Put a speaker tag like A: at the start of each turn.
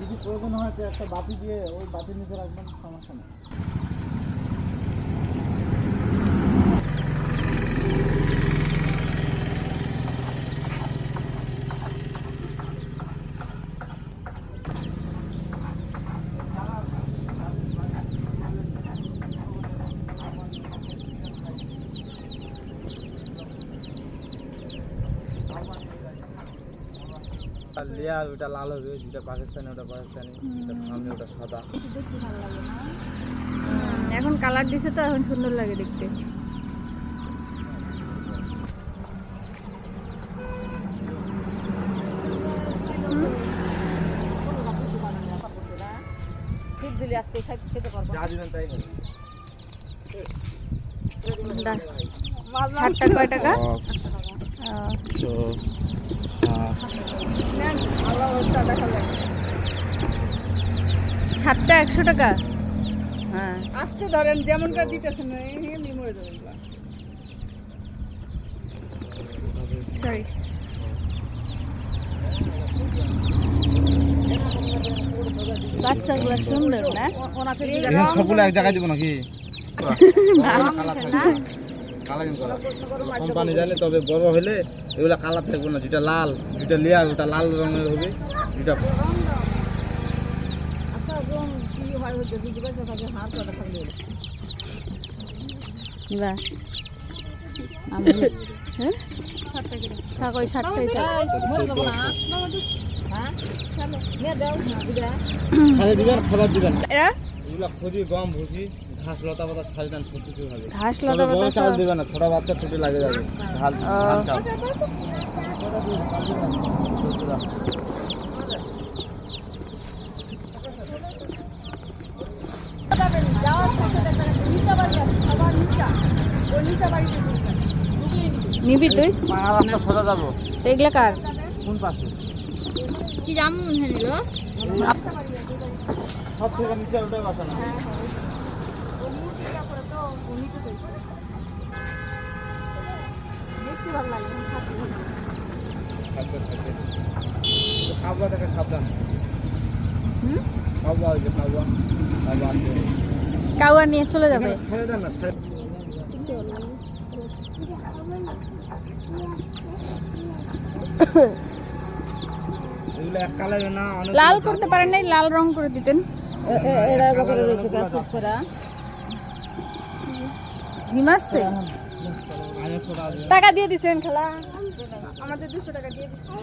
A: যদি প্রয়োজন হয় তো একটা বাতি দিয়ে ওই বাতির নিচে রাখবেন, সমস্যা নেই।
B: লেয়ার ওটা লাল হবে, যেটা পাকিস্তানি ওটা পাকিস্তানি, যেটা সামনে ওটা সাদা।
C: এখন কালার দিছে তো এখন সুন্দর লাগে দেখতে।
B: যা দিবেন তাই হবে।
C: শার্টটা কয় টাকা? শার্টটা 100 টাকা। হ্যাঁ
D: আজকে ধরেন যেমনটা দিতেছেন মরে যাবেন।
C: সরি বাচ্চাগুলো সুন্দর না?
B: সবগুলো এক জায়গায় দিব নাকি? কোম্পানি জানে, তবে বড় হলে এগুলা কালার থাকবে না। যেটা লাল, যেটা লেয়ার ওটা লাল রঙের হবে, যেটা খাবার দিবেন। এগুলা খুঁজি, গম, ভুসি, ঘাস লতা পাতা ছাড়ি দেন, সব কিছু হবে।
C: ঘাস লতা
B: বড়
C: পাতা
B: চাল দিবেন না, ছোট বাচ্চা ঠুটে লাগে যাবে। ধান চাল
C: নিবি তুই?
B: রাস্তা সোজা যাবো।
C: এগুলা কার?
B: কোন পাশে?
C: কি জাম নিল?
B: সব থেকে নিচে ওটাই বাসানো। খাবলা থেকে সাবধান। খাবলা হয়েছে, খাবলা
C: কাউয়া নিয়ে চলে যাবে।
B: ছেড়ে দেন না, এগুলো এক কালারে না,
C: লাল করতে পারেন নাই, লাল রং করে দিতেন। হিমাচ্ছে
D: টাকা দিয়ে দিছেন খালা, আমাদের 200 টাকা দিয়ে দিচ্ছেন।